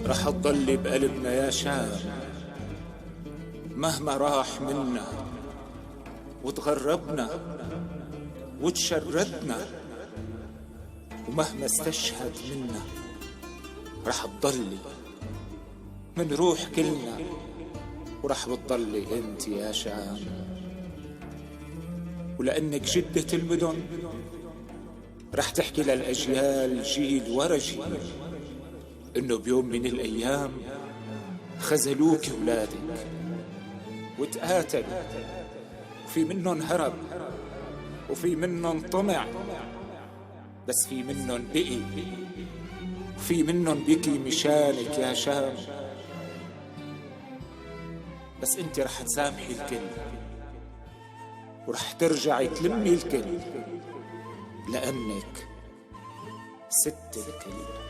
رح تضلي بقلبنا يا شام مهما راح منا وتغربنا وتشردنا، ومهما استشهد منا رح تضلي من روح كلنا، ورح بتضلي انت يا شام. ولأنك جدة المدن رح تحكي للأجيال جيل ورا جيل إنه بيوم من الأيام خذلوك ولادك وتقاتلوا، وفي منهم هرب وفي منهم طمع، بس في منهم بقي وفي منهم بكي مشانك يا شام. بس انت رح تسامحي الكل ورح ترجعي تلمي الكل، لأنك ست الكل.